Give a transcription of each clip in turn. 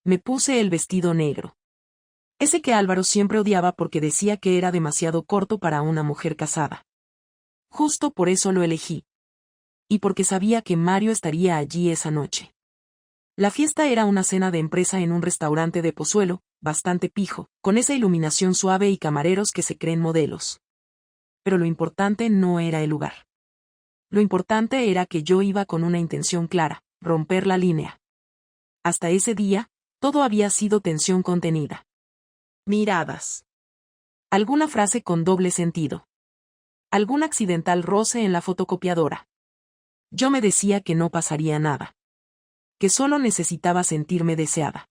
Me puse el vestido negro. Ese que Álvaro siempre odiaba porque decía que era demasiado corto para una mujer casada. Justo por eso lo elegí. Y porque sabía que Mario estaría allí esa noche. La fiesta era una cena de empresa en un restaurante de Pozuelo, bastante pijo, con esa iluminación suave y camareros que se creen modelos. Pero lo importante no era el lugar. Lo importante era que yo iba con una intención clara, romper la línea. Hasta ese día, todo había sido tensión contenida. Miradas. Alguna frase con doble sentido. Algún accidental roce en la fotocopiadora. Yo me decía que no pasaría nada. Que solo necesitaba sentirme deseada.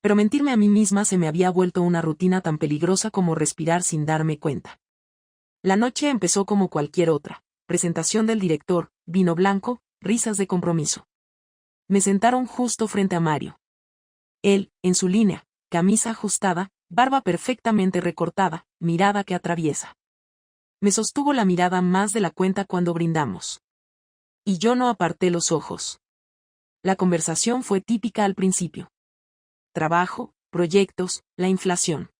Pero mentirme a mí misma se me había vuelto una rutina tan peligrosa como respirar sin darme cuenta. La noche empezó como cualquier otra. Presentación del director, vino blanco, risas de compromiso. Me sentaron justo frente a Mario. Él, en su línea, camisa ajustada, barba perfectamente recortada, mirada que atraviesa. Me sostuvo la mirada más de la cuenta cuando brindamos. Y yo no aparté los ojos. La conversación fue típica al principio. Trabajo, proyectos, la inflación.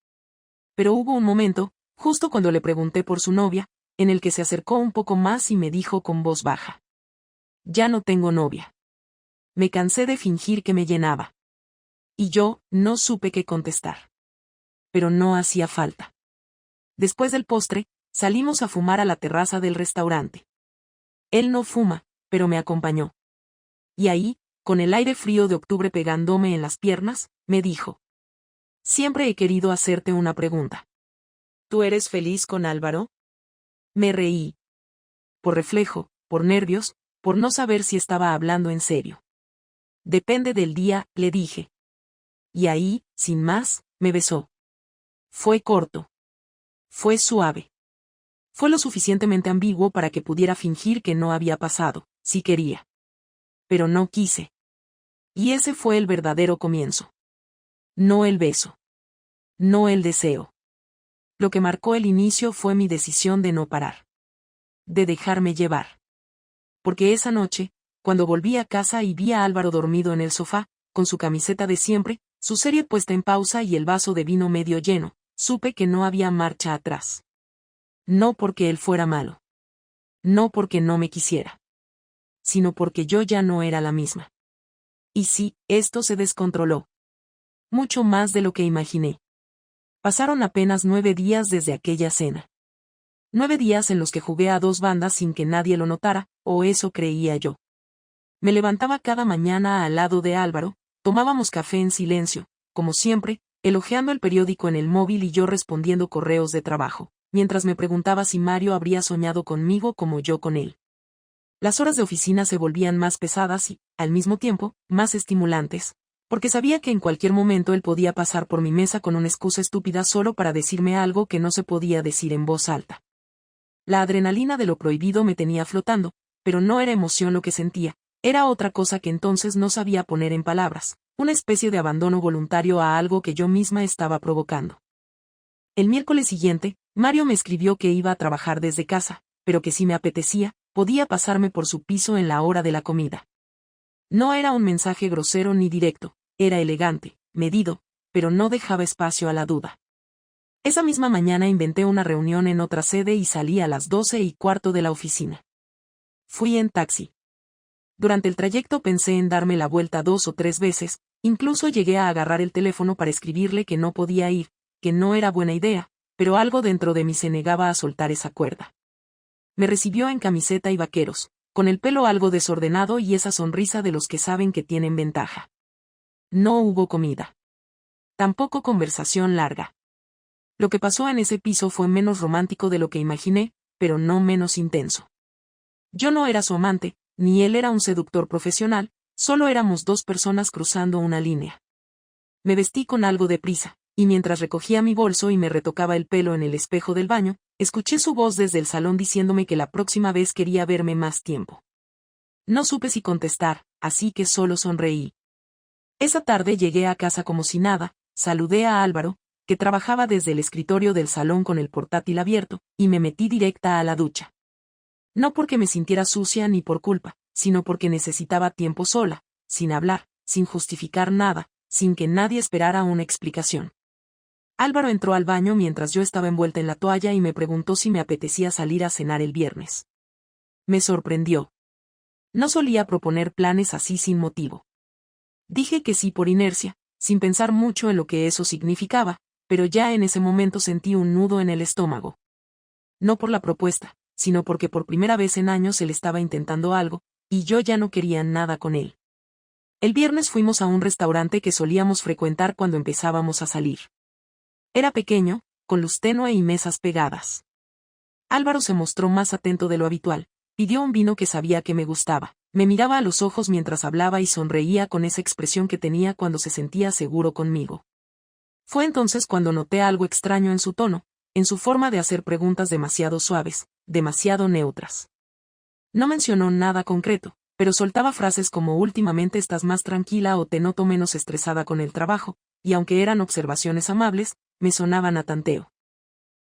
Pero hubo un momento, justo cuando le pregunté por su novia, en el que se acercó un poco más y me dijo con voz baja. Ya no tengo novia. Me cansé de fingir que me llenaba. Y yo, no supe qué contestar. Pero no hacía falta. Después del postre, salimos a fumar a la terraza del restaurante. Él no fuma, pero me acompañó. Y ahí, con el aire frío de octubre pegándome en las piernas, me dijo. Siempre he querido hacerte una pregunta. ¿Tú eres feliz con Álvaro? Me reí. Por reflejo, por nervios, por no saber si estaba hablando en serio. Depende del día, le dije. Y ahí, sin más, me besó. Fue corto. Fue suave. Fue lo suficientemente ambiguo para que pudiera fingir que no había pasado, si quería. Pero no quise. Y ese fue el verdadero comienzo. No el beso. No el deseo. Lo que marcó el inicio fue mi decisión de no parar. De dejarme llevar. Porque esa noche, cuando volví a casa y vi a Álvaro dormido en el sofá, con su camiseta de siempre, su serie puesta en pausa y el vaso de vino medio lleno, supe que no había marcha atrás. No porque él fuera malo. No porque no me quisiera. Sino porque yo ya no era la misma. Y sí, esto se descontroló. Mucho más de lo que imaginé. Pasaron apenas 9 días desde aquella cena. 9 días en los que jugué a 2 bandas sin que nadie lo notara, o eso creía yo. Me levantaba cada mañana al lado de Álvaro, tomábamos café en silencio, como siempre, él hojeando el periódico en el móvil y yo respondiendo correos de trabajo, mientras me preguntaba si Mario habría soñado conmigo como yo con él. Las horas de oficina se volvían más pesadas y, al mismo tiempo, más estimulantes, porque sabía que en cualquier momento él podía pasar por mi mesa con una excusa estúpida solo para decirme algo que no se podía decir en voz alta. La adrenalina de lo prohibido me tenía flotando, pero no era emoción lo que sentía, era otra cosa que entonces no sabía poner en palabras, una especie de abandono voluntario a algo que yo misma estaba provocando. El miércoles siguiente, Mario me escribió que iba a trabajar desde casa, pero que si me apetecía, podía pasarme por su piso en la hora de la comida. No era un mensaje grosero ni directo, era elegante, medido, pero no dejaba espacio a la duda. Esa misma mañana inventé una reunión en otra sede y salí a las 12:15 de la oficina. Fui en taxi. Durante el trayecto pensé en darme la vuelta 2 o 3 veces, incluso llegué a agarrar el teléfono para escribirle que no podía ir, que no era buena idea, pero algo dentro de mí se negaba a soltar esa cuerda. Me recibió en camiseta y vaqueros, con el pelo algo desordenado y esa sonrisa de los que saben que tienen ventaja. No hubo comida. Tampoco conversación larga. Lo que pasó en ese piso fue menos romántico de lo que imaginé, pero no menos intenso. Yo no era su amante, ni él era un seductor profesional, solo éramos 2 personas cruzando una línea. Me vestí con algo de prisa, y mientras recogía mi bolso y me retocaba el pelo en el espejo del baño, escuché su voz desde el salón diciéndome que la próxima vez quería verme más tiempo. No supe si contestar, así que solo sonreí. Esa tarde llegué a casa como si nada, saludé a Álvaro, que trabajaba desde el escritorio del salón con el portátil abierto, y me metí directa a la ducha. No porque me sintiera sucia ni por culpa, sino porque necesitaba tiempo sola, sin hablar, sin justificar nada, sin que nadie esperara una explicación. Álvaro entró al baño mientras yo estaba envuelta en la toalla y me preguntó si me apetecía salir a cenar el viernes. Me sorprendió. No solía proponer planes así sin motivo. Dije que sí por inercia, sin pensar mucho en lo que eso significaba, pero ya en ese momento sentí un nudo en el estómago. No por la propuesta, sino porque por primera vez en años él estaba intentando algo, y yo ya no quería nada con él. El viernes fuimos a un restaurante que solíamos frecuentar cuando empezábamos a salir. Era pequeño, con luz tenue y mesas pegadas. Álvaro se mostró más atento de lo habitual, pidió un vino que sabía que me gustaba, me miraba a los ojos mientras hablaba y sonreía con esa expresión que tenía cuando se sentía seguro conmigo. Fue entonces cuando noté algo extraño en su tono, en su forma de hacer preguntas demasiado suaves, demasiado neutras. No mencionó nada concreto, pero soltaba frases como últimamente estás más tranquila o te noto menos estresada con el trabajo, y aunque eran observaciones amables, me sonaban a tanteo.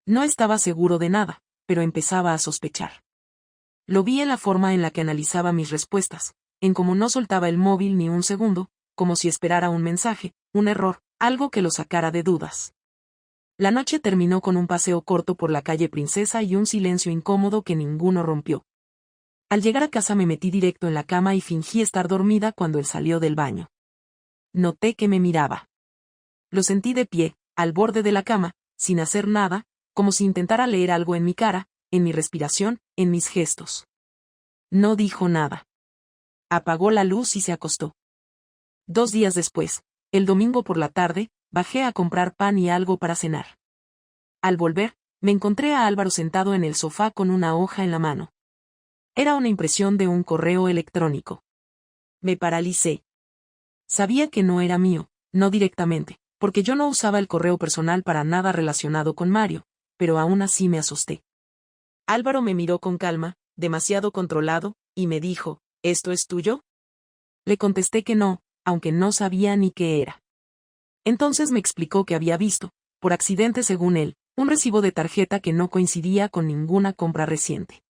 No estaba seguro de nada, pero empezaba a sospechar. Lo vi en la forma en la que analizaba mis respuestas, en cómo no soltaba el móvil ni un segundo, como si esperara un mensaje, un error, algo que lo sacara de dudas. La noche terminó con un paseo corto por la calle Princesa y un silencio incómodo que ninguno rompió. Al llegar a casa me metí directo en la cama y fingí estar dormida cuando él salió del baño. Noté que me miraba. Lo sentí de pie, al borde de la cama, sin hacer nada, como si intentara leer algo en mi cara, en mi respiración, en mis gestos. No dijo nada. Apagó la luz y se acostó. 2 días después, el domingo por la tarde, bajé a comprar pan y algo para cenar. Al volver, me encontré a Álvaro sentado en el sofá con una hoja en la mano. Era una impresión de un correo electrónico. Me paralicé. Sabía que no era mío, no directamente, porque yo no usaba el correo personal para nada relacionado con Mario, pero aún así me asusté. Álvaro me miró con calma, demasiado controlado, y me dijo, ¿esto es tuyo? Le contesté que no, aunque no sabía ni qué era. Entonces me explicó que había visto, por accidente según él, un recibo de tarjeta que no coincidía con ninguna compra reciente.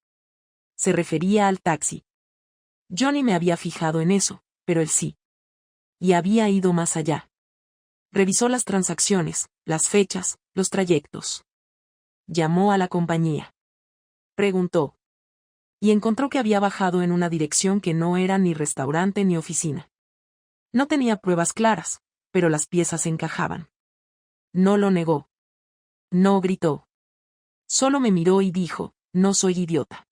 Se refería al taxi. Yo ni me había fijado en eso, pero él sí. Y había ido más allá. Revisó las transacciones, las fechas, los trayectos. Llamó a la compañía. Preguntó. Y encontró que había bajado en una dirección que no era ni restaurante ni oficina. No tenía pruebas claras, pero las piezas encajaban. No lo negó. No gritó. Solo me miró y dijo, no soy idiota.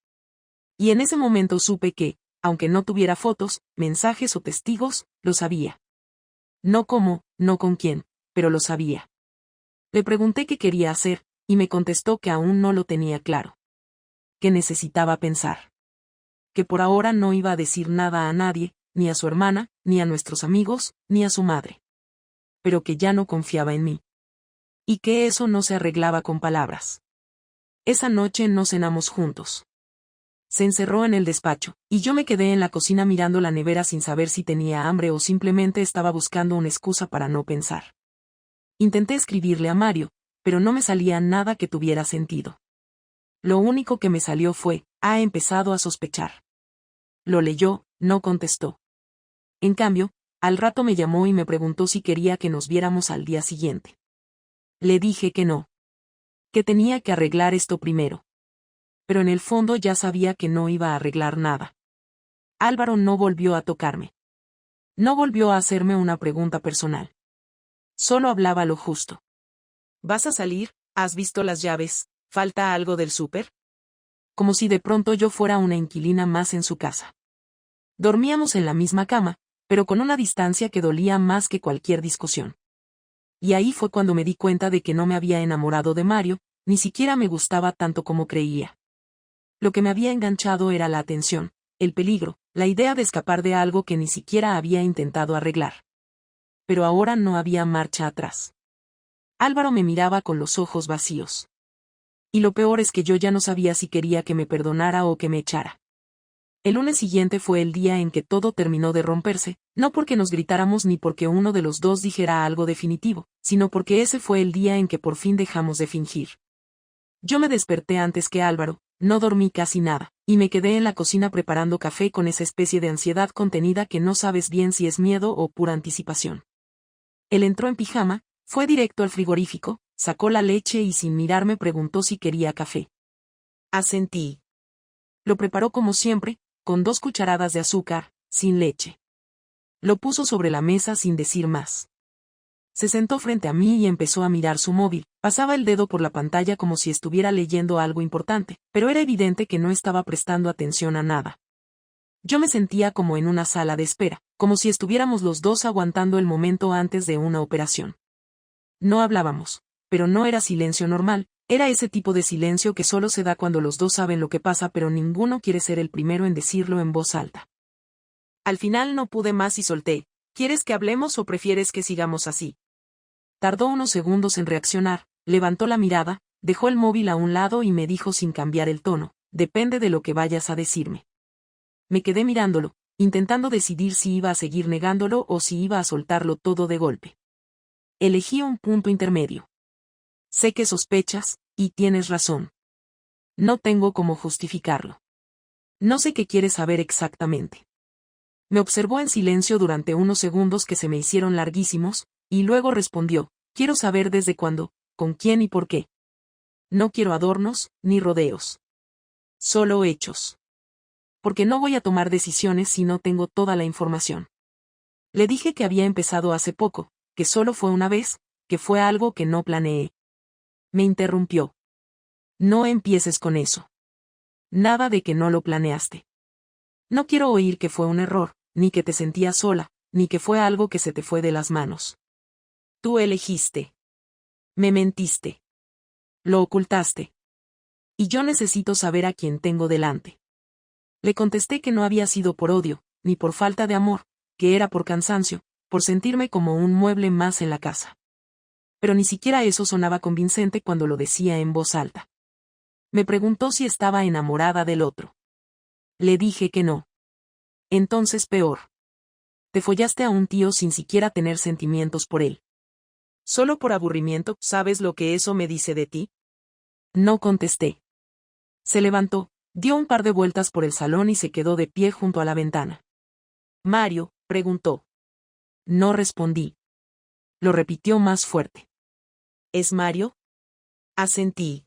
Y en ese momento supe que, aunque no tuviera fotos, mensajes o testigos, lo sabía. No cómo, no con quién, pero lo sabía. Le pregunté qué quería hacer, y me contestó que aún no lo tenía claro. Que necesitaba pensar. Que por ahora no iba a decir nada a nadie, ni a su hermana, ni a nuestros amigos, ni a su madre. Pero que ya no confiaba en mí. Y que eso no se arreglaba con palabras. Esa noche no cenamos juntos. Se encerró en el despacho, y yo me quedé en la cocina mirando la nevera sin saber si tenía hambre o simplemente estaba buscando una excusa para no pensar. Intenté escribirle a Mario, pero no me salía nada que tuviera sentido. Lo único que me salió fue, ha empezado a sospechar. Lo leyó, no contestó. En cambio, al rato me llamó y me preguntó si quería que nos viéramos al día siguiente. Le dije que no. Que tenía que arreglar esto primero. Pero en el fondo ya sabía que no iba a arreglar nada. Álvaro no volvió a tocarme. No volvió a hacerme una pregunta personal. Solo hablaba lo justo. ¿Vas a salir? ¿Has visto las llaves? ¿Falta algo del súper? Como si de pronto yo fuera una inquilina más en su casa. Dormíamos en la misma cama, pero con una distancia que dolía más que cualquier discusión. Y ahí fue cuando me di cuenta de que no me había enamorado de Mario, ni siquiera me gustaba tanto como creía. Lo que me había enganchado era la atención, el peligro, la idea de escapar de algo que ni siquiera había intentado arreglar. Pero ahora no había marcha atrás. Álvaro me miraba con los ojos vacíos. Y lo peor es que yo ya no sabía si quería que me perdonara o que me echara. El lunes siguiente fue el día en que todo terminó de romperse, no porque nos gritáramos ni porque uno de los dos dijera algo definitivo, sino porque ese fue el día en que por fin dejamos de fingir. Yo me desperté antes que Álvaro, no dormí casi nada, y me quedé en la cocina preparando café con esa especie de ansiedad contenida que no sabes bien si es miedo o pura anticipación. Él entró en pijama, fue directo al frigorífico, sacó la leche y sin mirarme preguntó si quería café. Asentí. Lo preparó como siempre, con 2 cucharadas de azúcar, sin leche. Lo puso sobre la mesa sin decir más. Se sentó frente a mí y empezó a mirar su móvil. Pasaba el dedo por la pantalla como si estuviera leyendo algo importante, pero era evidente que no estaba prestando atención a nada. Yo me sentía como en una sala de espera, como si estuviéramos los dos aguantando el momento antes de una operación. No hablábamos, pero no era silencio normal, era ese tipo de silencio que solo se da cuando los dos saben lo que pasa pero ninguno quiere ser el primero en decirlo en voz alta. Al final no pude más y solté, ¿quieres que hablemos o prefieres que sigamos así? Tardó unos segundos en reaccionar, levantó la mirada, dejó el móvil a un lado y me dijo sin cambiar el tono, depende de lo que vayas a decirme. Me quedé mirándolo, intentando decidir si iba a seguir negándolo o si iba a soltarlo todo de golpe. Elegí un punto intermedio. Sé que sospechas, y tienes razón. No tengo cómo justificarlo. No sé qué quieres saber exactamente. Me observó en silencio durante unos segundos que se me hicieron larguísimos, y luego respondió, quiero saber desde cuándo, con quién y por qué. No quiero adornos, ni rodeos. Solo hechos. Porque no voy a tomar decisiones si no tengo toda la información. Le dije que había empezado hace poco, que solo fue una vez, que fue algo que no planeé. Me interrumpió. No empieces con eso. Nada de que no lo planeaste. No quiero oír que fue un error, ni que te sentías sola, ni que fue algo que se te fue de las manos. Tú elegiste. Me mentiste. Lo ocultaste. Y yo necesito saber a quién tengo delante. Le contesté que no había sido por odio, ni por falta de amor, que era por cansancio, por sentirme como un mueble más en la casa. Pero ni siquiera eso sonaba convincente cuando lo decía en voz alta. Me preguntó si estaba enamorada del otro. Le dije que no. Entonces peor. Te follaste a un tío sin siquiera tener sentimientos por él. Solo por aburrimiento, ¿sabes lo que eso me dice de ti? No contesté. Se levantó, dio un par de vueltas por el salón y se quedó de pie junto a la ventana. Mario, preguntó. No respondí. Lo repitió más fuerte. ¿Es Mario? Asentí.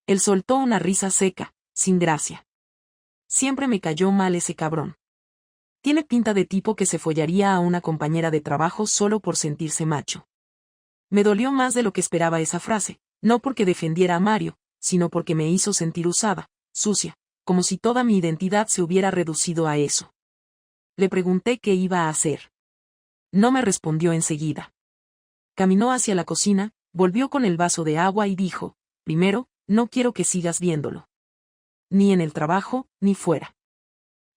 Él soltó una risa seca, sin gracia. Siempre me cayó mal ese cabrón. Tiene pinta de tipo que se follaría a una compañera de trabajo solo por sentirse macho. Me dolió más de lo que esperaba esa frase, no porque defendiera a Mario, sino porque me hizo sentir usada, sucia, como si toda mi identidad se hubiera reducido a eso. Le pregunté qué iba a hacer. No me respondió enseguida. Caminó hacia la cocina, volvió con el vaso de agua y dijo, primero, no quiero que sigas viéndolo. Ni en el trabajo, ni fuera.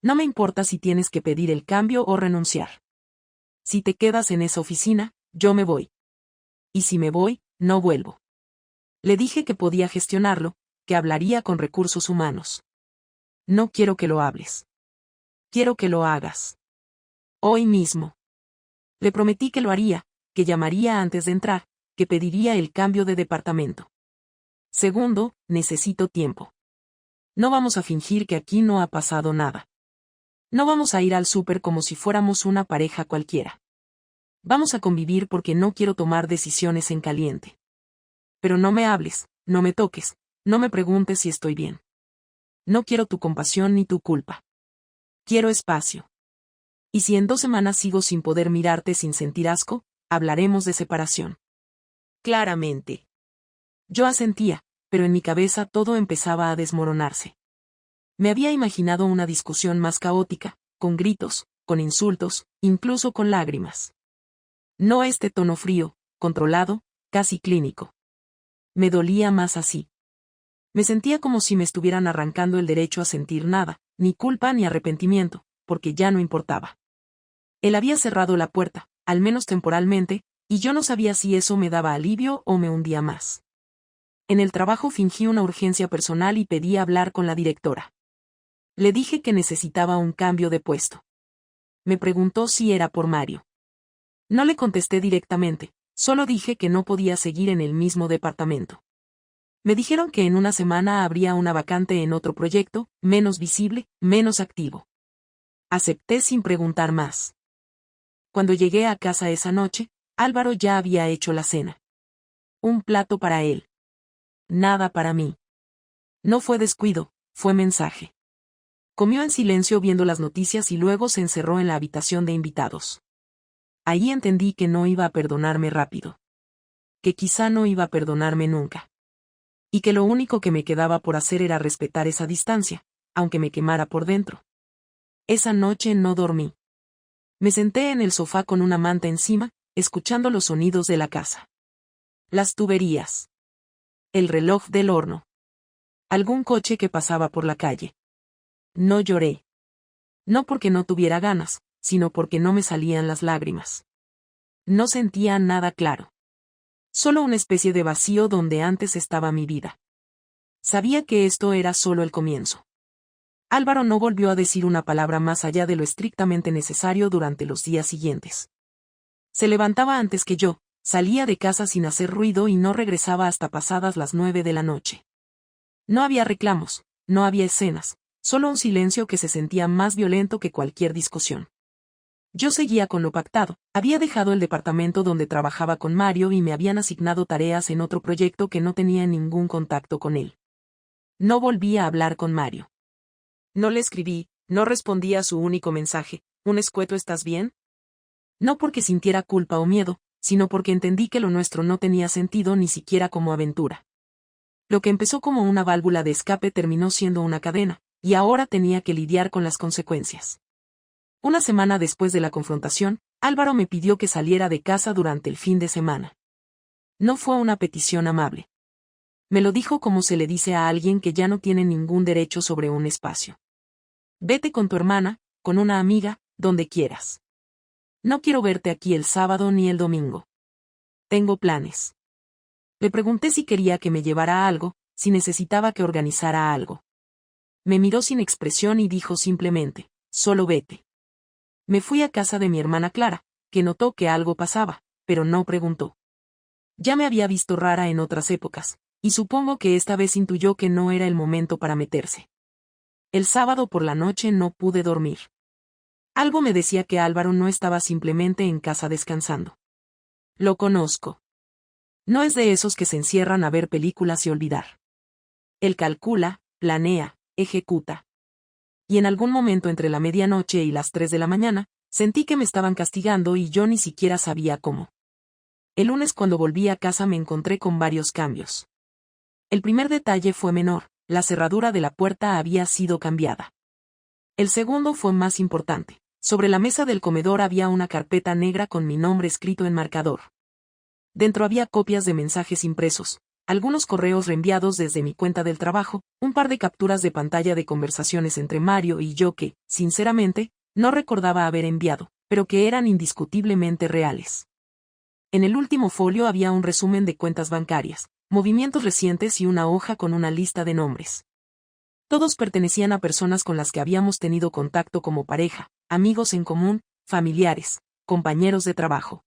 No me importa si tienes que pedir el cambio o renunciar. Si te quedas en esa oficina, yo me voy. Y si me voy, no vuelvo. Le dije que podía gestionarlo, que hablaría con recursos humanos. No quiero que lo hables. Quiero que lo hagas. Hoy mismo. Le prometí que lo haría, que llamaría antes de entrar, que pediría el cambio de departamento. Segundo, necesito tiempo. No vamos a fingir que aquí no ha pasado nada. No vamos a ir al súper como si fuéramos una pareja cualquiera. Vamos a convivir porque no quiero tomar decisiones en caliente. Pero no me hables, no me toques, no me preguntes si estoy bien. No quiero tu compasión ni tu culpa. Quiero espacio. Y si en 2 semanas sigo sin poder mirarte sin sentir asco, hablaremos de separación. Claramente. Yo asentía, pero en mi cabeza todo empezaba a desmoronarse. Me había imaginado una discusión más caótica, con gritos, con insultos, incluso con lágrimas. No este tono frío, controlado, casi clínico. Me dolía más así. Me sentía como si me estuvieran arrancando el derecho a sentir nada, ni culpa ni arrepentimiento, porque ya no importaba. Él había cerrado la puerta, al menos temporalmente, y yo no sabía si eso me daba alivio o me hundía más. En el trabajo fingí una urgencia personal y pedí hablar con la directora. Le dije que necesitaba un cambio de puesto. Me preguntó si era por Mario. No le contesté directamente, solo dije que no podía seguir en el mismo departamento. Me dijeron que en una semana habría una vacante en otro proyecto, menos visible, menos activo. Acepté sin preguntar más. Cuando llegué a casa esa noche, Álvaro ya había hecho la cena. Un plato para él. Nada para mí. No fue descuido, fue mensaje. Comió en silencio viendo las noticias y luego se encerró en la habitación de invitados. Ahí entendí que no iba a perdonarme rápido. Que quizá no iba a perdonarme nunca. Y que lo único que me quedaba por hacer era respetar esa distancia, aunque me quemara por dentro. Esa noche no dormí. Me senté en el sofá con una manta encima, escuchando los sonidos de la casa. Las tuberías. El reloj del horno. Algún coche que pasaba por la calle. No lloré. No porque no tuviera ganas, sino porque no me salían las lágrimas. No sentía nada claro. Solo una especie de vacío donde antes estaba mi vida. Sabía que esto era solo el comienzo. Álvaro no volvió a decir una palabra más allá de lo estrictamente necesario durante los días siguientes. Se levantaba antes que yo, salía de casa sin hacer ruido y no regresaba hasta pasadas las 9 de la noche. No había reclamos, no había escenas, solo un silencio que se sentía más violento que cualquier discusión. Yo seguía con lo pactado, había dejado el departamento donde trabajaba con Mario y me habían asignado tareas en otro proyecto que no tenía ningún contacto con él. No volví a hablar con Mario. No le escribí, no respondí a su único mensaje, un escueto ¿estás bien? No porque sintiera culpa o miedo, sino porque entendí que lo nuestro no tenía sentido ni siquiera como aventura. Lo que empezó como una válvula de escape terminó siendo una cadena, y ahora tenía que lidiar con las consecuencias. Una semana después de la confrontación, Álvaro me pidió que saliera de casa durante el fin de semana. No fue una petición amable. Me lo dijo como se le dice a alguien que ya no tiene ningún derecho sobre un espacio. Vete con tu hermana, con una amiga, donde quieras. No quiero verte aquí el sábado ni el domingo. Tengo planes. Le pregunté si quería que me llevara algo, si necesitaba que organizara algo. Me miró sin expresión y dijo simplemente, solo vete. Me fui a casa de mi hermana Clara, que notó que algo pasaba, pero no preguntó. Ya me había visto rara en otras épocas, y supongo que esta vez intuyó que no era el momento para meterse. El sábado por la noche no pude dormir. Algo me decía que Álvaro no estaba simplemente en casa descansando. Lo conozco. No es de esos que se encierran a ver películas y olvidar. Él calcula, planea, ejecuta. Y en algún momento entre la medianoche y las 3 de la mañana, sentí que me estaban castigando y yo ni siquiera sabía cómo. El lunes cuando volví a casa me encontré con varios cambios. El primer detalle fue menor, la cerradura de la puerta había sido cambiada. El segundo fue más importante. Sobre la mesa del comedor había una carpeta negra con mi nombre escrito en marcador. Dentro había copias de mensajes impresos, algunos correos reenviados desde mi cuenta del trabajo, un par de capturas de pantalla de conversaciones entre Mario y yo que, sinceramente, no recordaba haber enviado, pero que eran indiscutiblemente reales. En el último folio había un resumen de cuentas bancarias, movimientos recientes y una hoja con una lista de nombres. Todos pertenecían a personas con las que habíamos tenido contacto como pareja, amigos en común, familiares, compañeros de trabajo.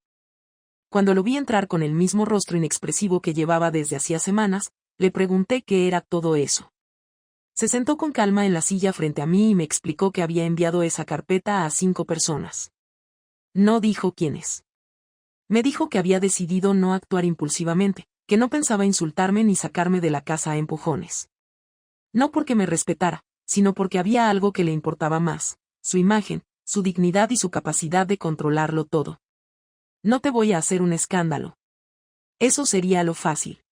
Cuando lo vi entrar con el mismo rostro inexpresivo que llevaba desde hacía semanas, le pregunté qué era todo eso. Se sentó con calma en la silla frente a mí y me explicó que había enviado esa carpeta a 5 personas. No dijo quiénes. Me dijo que había decidido no actuar impulsivamente, que no pensaba insultarme ni sacarme de la casa a empujones. No porque me respetara, sino porque había algo que le importaba más, su imagen, su dignidad y su capacidad de controlarlo todo. No te voy a hacer un escándalo. Eso sería lo fácil.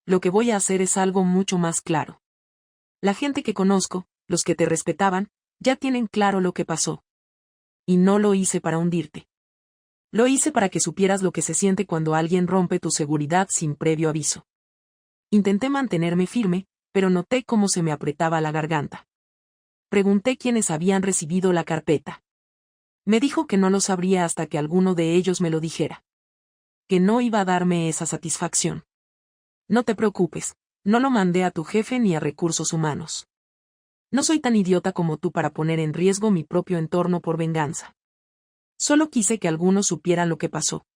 Lo que voy a hacer es algo mucho más claro. La gente que conozco, los que te respetaban, ya tienen claro lo que pasó. Y no lo hice para hundirte. Lo hice para que supieras lo que se siente cuando alguien rompe tu seguridad sin previo aviso. Intenté mantenerme firme, pero noté cómo se me apretaba la garganta. Pregunté quiénes habían recibido la carpeta. Me dijo que no lo sabría hasta que alguno de ellos me lo dijera. Que no iba a darme esa satisfacción. No te preocupes, no lo mandé a tu jefe ni a recursos humanos. No soy tan idiota como tú para poner en riesgo mi propio entorno por venganza. Solo quise que algunos supieran lo que pasó.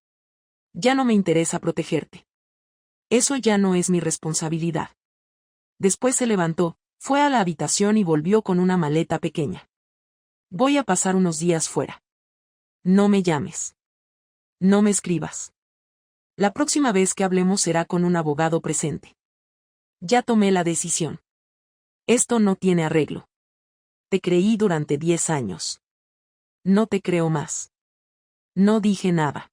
Ya no me interesa protegerte. Eso ya no es mi responsabilidad. Después se levantó, fue a la habitación y volvió con una maleta pequeña. Voy a pasar unos días fuera. No me llames. No me escribas. La próxima vez que hablemos será con un abogado presente. Ya tomé la decisión. Esto no tiene arreglo. Te creí durante 10 años. No te creo más. No dije nada.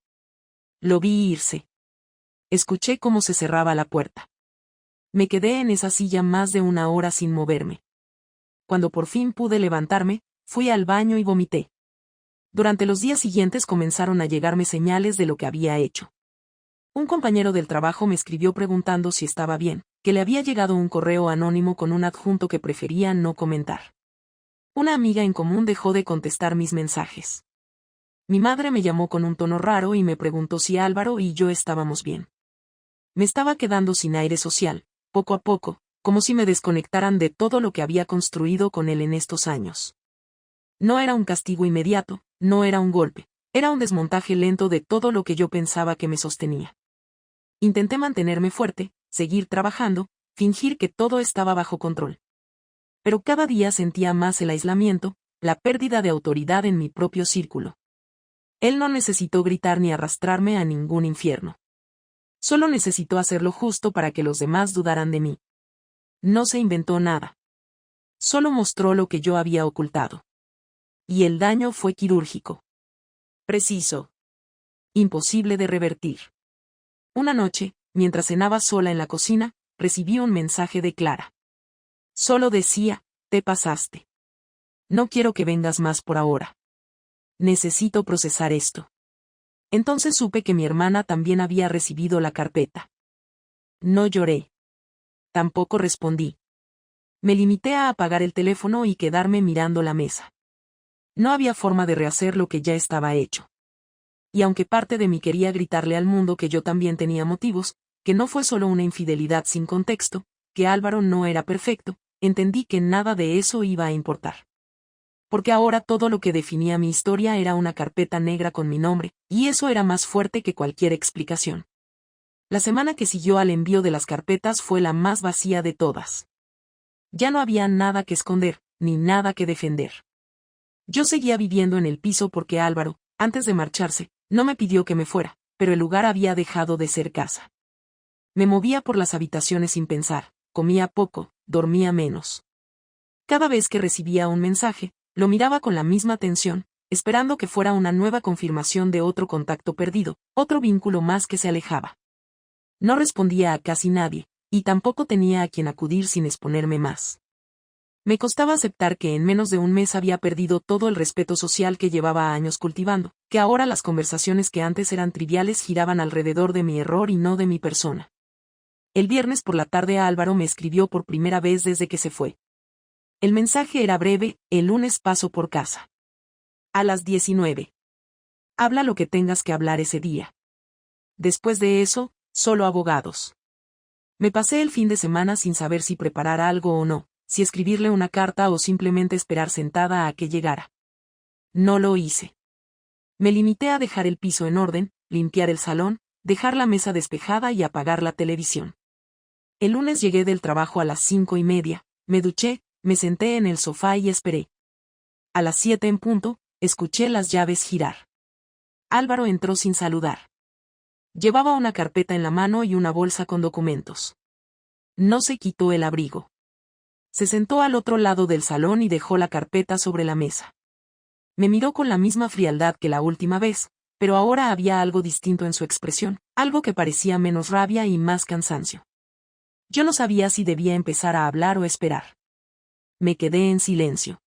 Lo vi irse. Escuché cómo se cerraba la puerta. Me quedé en esa silla más de una hora sin moverme. Cuando por fin pude levantarme, fui al baño y vomité. Durante los días siguientes comenzaron a llegarme señales de lo que había hecho. Un compañero del trabajo me escribió preguntando si estaba bien, que le había llegado un correo anónimo con un adjunto que prefería no comentar. Una amiga en común dejó de contestar mis mensajes. Mi madre me llamó con un tono raro y me preguntó si Álvaro y yo estábamos bien. Me estaba quedando sin aire social, poco a poco, como si me desconectaran de todo lo que había construido con él en estos años. No era un castigo inmediato, no era un golpe, era un desmontaje lento de todo lo que yo pensaba que me sostenía. Intenté mantenerme fuerte, seguir trabajando, fingir que todo estaba bajo control. Pero cada día sentía más el aislamiento, la pérdida de autoridad en mi propio círculo. Él no necesitó gritar ni arrastrarme a ningún infierno. Solo necesitó hacer lo justo para que los demás dudaran de mí. No se inventó nada. Solo mostró lo que yo había ocultado. Y el daño fue quirúrgico. Preciso. Imposible de revertir. Una noche, mientras cenaba sola en la cocina, recibí un mensaje de Clara. Solo decía, te pasaste. No quiero que vengas más por ahora. Necesito procesar esto. Entonces supe que mi hermana también había recibido la carpeta. No lloré. Tampoco respondí. Me limité a apagar el teléfono y quedarme mirando la mesa. No había forma de rehacer lo que ya estaba hecho. Y aunque parte de mí quería gritarle al mundo que yo también tenía motivos, que no fue solo una infidelidad sin contexto, que Álvaro no era perfecto, entendí que nada de eso iba a importar. Porque ahora todo lo que definía mi historia era una carpeta negra con mi nombre, y eso era más fuerte que cualquier explicación. La semana que siguió al envío de las carpetas fue la más vacía de todas. Ya no había nada que esconder, ni nada que defender. Yo seguía viviendo en el piso porque Álvaro, antes de marcharse, no me pidió que me fuera, pero el lugar había dejado de ser casa. Me movía por las habitaciones sin pensar, comía poco, dormía menos. Cada vez que recibía un mensaje, lo miraba con la misma atención, esperando que fuera una nueva confirmación de otro contacto perdido, otro vínculo más que se alejaba. No respondía a casi nadie, y tampoco tenía a quien acudir sin exponerme más. Me costaba aceptar que en menos de un mes había perdido todo el respeto social que llevaba años cultivando, que ahora las conversaciones que antes eran triviales giraban alrededor de mi error y no de mi persona. El viernes por la tarde Álvaro me escribió por primera vez desde que se fue. El mensaje era breve, el lunes paso por casa. A las 19. Habla lo que tengas que hablar ese día. Después de eso, solo abogados. Me pasé el fin de semana sin saber si preparar algo o no, si escribirle una carta o simplemente esperar sentada a que llegara. No lo hice. Me limité a dejar el piso en orden, limpiar el salón, dejar la mesa despejada y apagar la televisión. El lunes llegué del trabajo a las 5:30, me duché, me senté en el sofá y esperé. A las 7 en punto, escuché las llaves girar. Álvaro entró sin saludar. Llevaba una carpeta en la mano y una bolsa con documentos. No se quitó el abrigo. Se sentó al otro lado del salón y dejó la carpeta sobre la mesa. Me miró con la misma frialdad que la última vez, pero ahora había algo distinto en su expresión, algo que parecía menos rabia y más cansancio. Yo no sabía si debía empezar a hablar o esperar. Me quedé en silencio.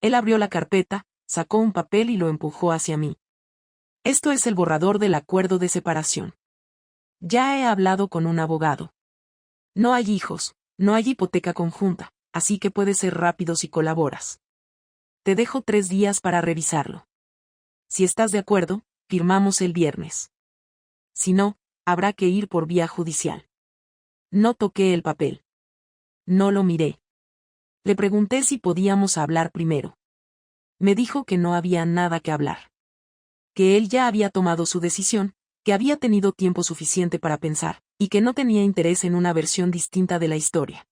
Él abrió la carpeta, sacó un papel y lo empujó hacia mí. Esto es el borrador del acuerdo de separación. Ya he hablado con un abogado. No hay hijos, no hay hipoteca conjunta, así que puedes ser rápido si colaboras. Te dejo 3 días para revisarlo. Si estás de acuerdo, firmamos el viernes. Si no, habrá que ir por vía judicial. No toqué el papel. No lo miré. Le pregunté si podíamos hablar primero. Me dijo que no había nada que hablar. Que él ya había tomado su decisión, que había tenido tiempo suficiente para pensar, y que no tenía interés en una versión distinta de la historia.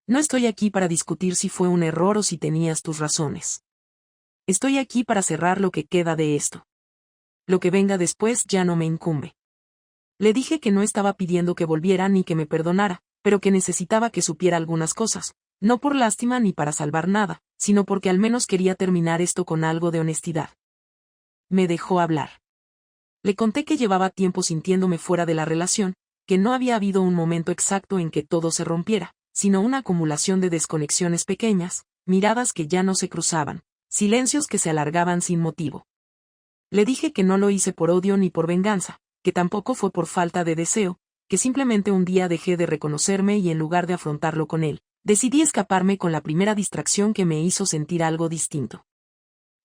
No estoy aquí para discutir si fue un error o si tenías tus razones. Estoy aquí para cerrar lo que queda de esto. lo que venga después ya no me incumbe. Le dije que no estaba pidiendo que volviera ni que me perdonara, pero que necesitaba que supiera algunas cosas, no por lástima ni para salvar nada, sino porque al menos quería terminar esto con algo de honestidad. Me dejó hablar. Le conté que llevaba tiempo sintiéndome fuera de la relación, que no había habido un momento exacto en que todo se rompiera, sino una acumulación de desconexiones pequeñas, miradas que ya no se cruzaban, silencios que se alargaban sin motivo. Le dije que no lo hice por odio ni por venganza, que tampoco fue por falta de deseo, que simplemente un día dejé de reconocerme y en lugar de afrontarlo con él, decidí escaparme con la primera distracción que me hizo sentir algo distinto.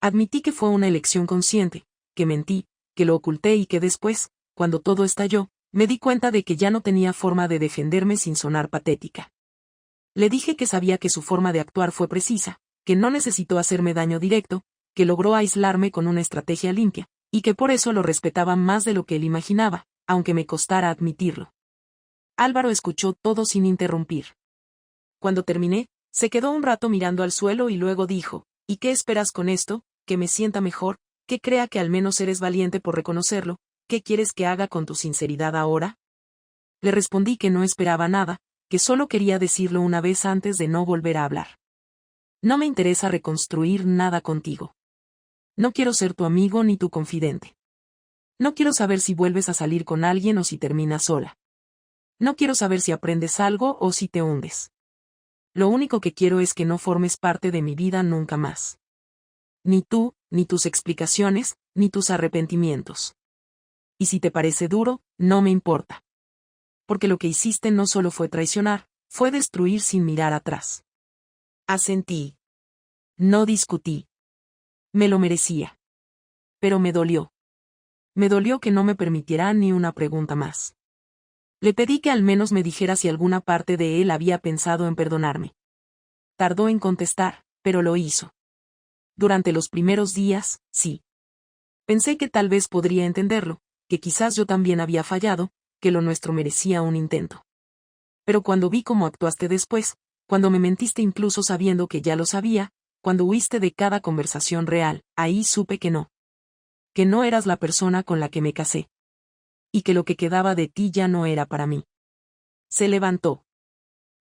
Admití que fue una elección consciente, que mentí, que lo oculté y que después, cuando todo estalló, me di cuenta de que ya no tenía forma de defenderme sin sonar patética. Le dije que sabía que su forma de actuar fue precisa, que no necesitó hacerme daño directo, que logró aislarme con una estrategia limpia, y que por eso lo respetaba más de lo que él imaginaba, aunque me costara admitirlo. Álvaro escuchó todo sin interrumpir. Cuando terminé, se quedó un rato mirando al suelo y luego dijo, ¿y qué esperas con esto? ¿Que me sienta mejor? ¿Que crea que al menos eres valiente por reconocerlo? ¿Qué quieres que haga con tu sinceridad ahora? Le respondí que no esperaba nada, que solo quería decirlo una vez antes de no volver a hablar. No me interesa reconstruir nada contigo. No quiero ser tu amigo ni tu confidente. No quiero saber si vuelves a salir con alguien o si terminas sola. No quiero saber si aprendes algo o si te hundes. Lo único que quiero es que no formes parte de mi vida nunca más. Ni tú, ni tus explicaciones, ni tus arrepentimientos. Y si te parece duro, no me importa. Porque lo que hiciste no solo fue traicionar, fue destruir sin mirar atrás. Asentí. No discutí. Me lo merecía. Pero me dolió. Me dolió que no me permitiera ni una pregunta más. Le pedí que al menos me dijera si alguna parte de él había pensado en perdonarme. Tardó en contestar, pero lo hizo. Durante los primeros días, sí. Pensé que tal vez podría entenderlo, que quizás yo también había fallado, que lo nuestro merecía un intento. Pero cuando vi cómo actuaste después, cuando me mentiste incluso sabiendo que ya lo sabía, cuando huiste de cada conversación real, ahí supe que no. Que no eras la persona con la que me casé. Y que lo que quedaba de ti ya no era para mí. Se levantó.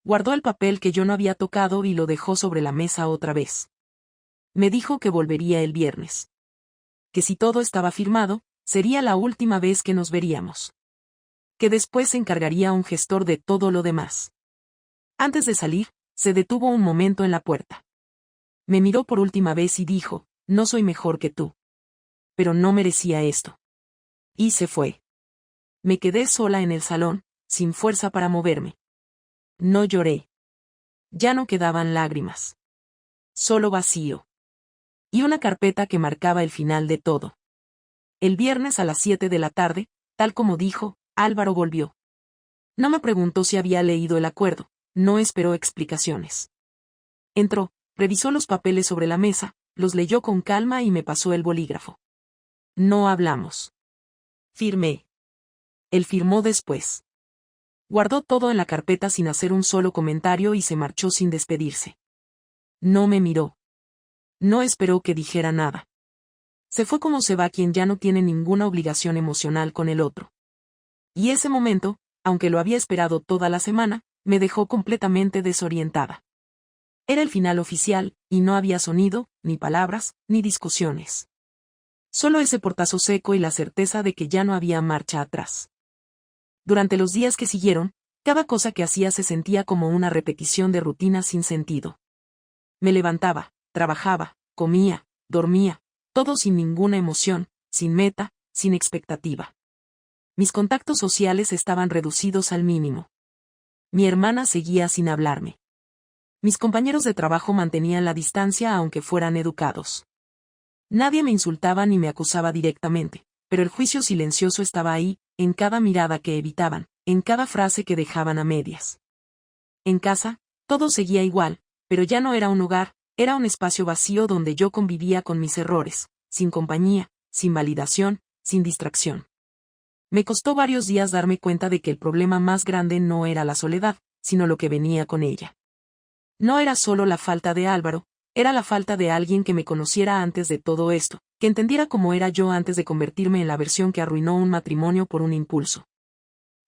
Guardó el papel que yo no había tocado y lo dejó sobre la mesa otra vez. Me dijo que volvería el viernes. Que si todo estaba firmado, sería la última vez que nos veríamos. Que después se encargaría un gestor de todo lo demás. Antes de salir, se detuvo un momento en la puerta. Me miró por última vez y dijo, no soy mejor que tú. Pero no merecía esto. Y se fue. Me quedé sola en el salón, sin fuerza para moverme. No lloré. Ya no quedaban lágrimas. Solo vacío. Y una carpeta que marcaba el final de todo. El viernes a las 7 de la tarde, tal como dijo, Álvaro volvió. No me preguntó si había leído el acuerdo, no esperó explicaciones. Entró, revisó los papeles sobre la mesa, los leyó con calma y me pasó el bolígrafo. No hablamos. Firmé. Él firmó después. Guardó todo en la carpeta sin hacer un solo comentario y se marchó sin despedirse. No me miró. No esperó que dijera nada. Se fue como se va quien ya no tiene ninguna obligación emocional con el otro. Y ese momento, aunque lo había esperado toda la semana, me dejó completamente desorientada. Era el final oficial, y no había sonido, ni palabras, ni discusiones. Solo ese portazo seco y la certeza de que ya no había marcha atrás. Durante los días que siguieron, cada cosa que hacía se sentía como una repetición de rutina sin sentido. Me levantaba, trabajaba, comía, dormía, todo sin ninguna emoción, sin meta, sin expectativa. Mis contactos sociales estaban reducidos al mínimo. Mi hermana seguía sin hablarme. Mis compañeros de trabajo mantenían la distancia aunque fueran educados. Nadie me insultaba ni me acusaba directamente, pero el juicio silencioso estaba ahí, en cada mirada que evitaban, en cada frase que dejaban a medias. En casa, todo seguía igual, pero ya no era un hogar, era un espacio vacío donde yo convivía con mis errores, sin compañía, sin validación, sin distracción. Me costó varios días darme cuenta de que el problema más grande no era la soledad, sino lo que venía con ella. No era solo la falta de Álvaro, era la falta de alguien que me conociera antes de todo esto, Que entendiera cómo era yo antes de convertirme en la versión que arruinó un matrimonio por un impulso.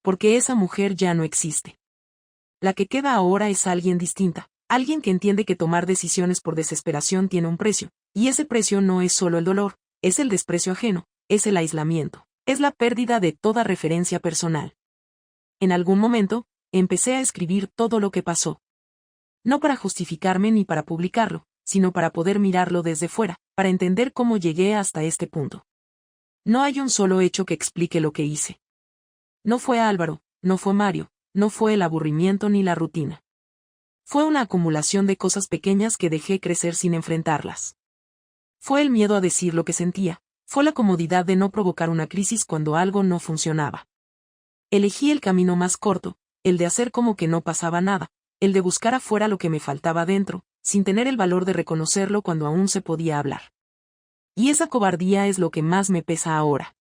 Porque esa mujer ya no existe. La que queda ahora es alguien distinta, alguien que entiende que tomar decisiones por desesperación tiene un precio, y ese precio no es solo el dolor, es el desprecio ajeno, es el aislamiento, es la pérdida de toda referencia personal. En algún momento, empecé a escribir todo lo que pasó. No para justificarme ni para publicarlo, sino para poder mirarlo desde fuera, para entender cómo llegué hasta este punto. No hay un solo hecho que explique lo que hice. No fue Álvaro, no fue Mario, no fue el aburrimiento ni la rutina. Fue una acumulación de cosas pequeñas que dejé crecer sin enfrentarlas. Fue el miedo a decir lo que sentía, fue la comodidad de no provocar una crisis cuando algo no funcionaba. Elegí el camino más corto, el de hacer como que no pasaba nada, el de buscar afuera lo que me faltaba dentro, sin tener el valor de reconocerlo cuando aún se podía hablar. Y esa cobardía es lo que más me pesa ahora.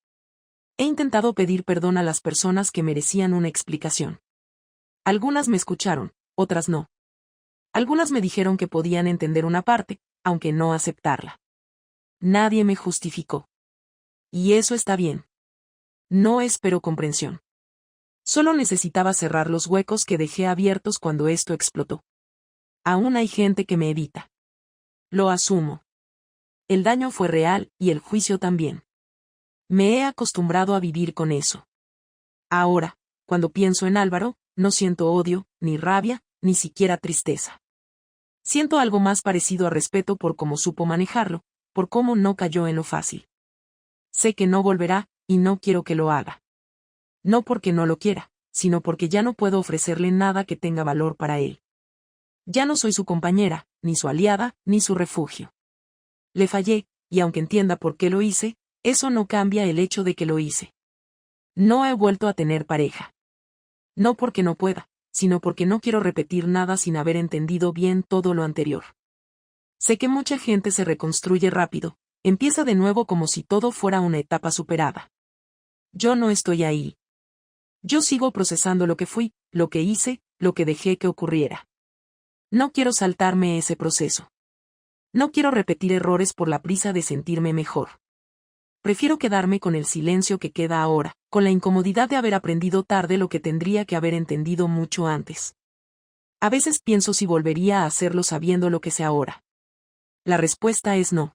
He intentado pedir perdón a las personas que merecían una explicación. Algunas me escucharon, otras no. Algunas me dijeron que podían entender una parte, aunque no aceptarla. Nadie me justificó. Y eso está bien. No espero comprensión. Solo necesitaba cerrar los huecos que dejé abiertos cuando esto explotó. Aún hay gente que me evita. Lo asumo. El daño fue real, y el juicio también. Me he acostumbrado a vivir con eso. Ahora, cuando pienso en Álvaro, no siento odio, ni rabia, ni siquiera tristeza. Siento algo más parecido a respeto por cómo supo manejarlo, por cómo no cayó en lo fácil. Sé que no volverá, y no quiero que lo haga. No porque no lo quiera, sino porque ya no puedo ofrecerle nada que tenga valor para él. Ya no soy su compañera, ni su aliada, ni su refugio. Le fallé, y aunque entienda por qué lo hice, eso no cambia el hecho de que lo hice. No he vuelto a tener pareja. No porque no pueda, sino porque no quiero repetir nada sin haber entendido bien todo lo anterior. Sé que mucha gente se reconstruye rápido, empieza de nuevo como si todo fuera una etapa superada. Yo no estoy ahí. Yo sigo procesando lo que fui, lo que hice, lo que dejé que ocurriera. No quiero saltarme ese proceso. No quiero repetir errores por la prisa de sentirme mejor. Prefiero quedarme con el silencio que queda ahora, con la incomodidad de haber aprendido tarde lo que tendría que haber entendido mucho antes. A veces pienso si volvería a hacerlo sabiendo lo que sé ahora. La respuesta es no.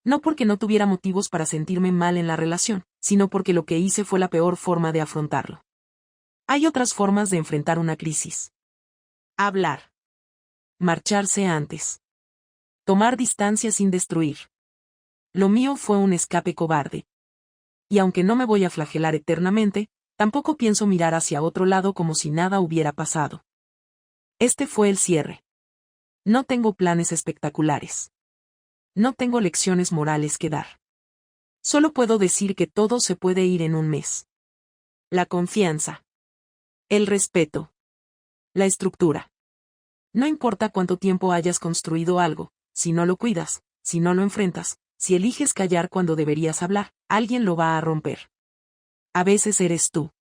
No porque no tuviera motivos para sentirme mal en la relación, sino porque lo que hice fue la peor forma de afrontarlo. Hay otras formas de enfrentar una crisis. Hablar. Marcharse antes. Tomar distancia sin destruir. Lo mío fue un escape cobarde. Y aunque no me voy a flagelar eternamente, tampoco pienso mirar hacia otro lado como si nada hubiera pasado. Este fue el cierre. No tengo planes espectaculares. No tengo lecciones morales que dar. Solo puedo decir que todo se puede ir en un mes. La confianza. El respeto. La estructura. No importa cuánto tiempo hayas construido algo, si no lo cuidas, si no lo enfrentas, si eliges callar cuando deberías hablar, alguien lo va a romper. A veces eres tú.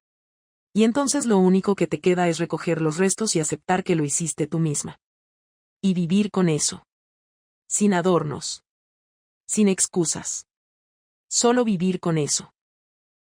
Y entonces lo único que te queda es recoger los restos y aceptar que lo hiciste tú misma. Y vivir con eso. Sin adornos. Sin excusas. Solo vivir con eso.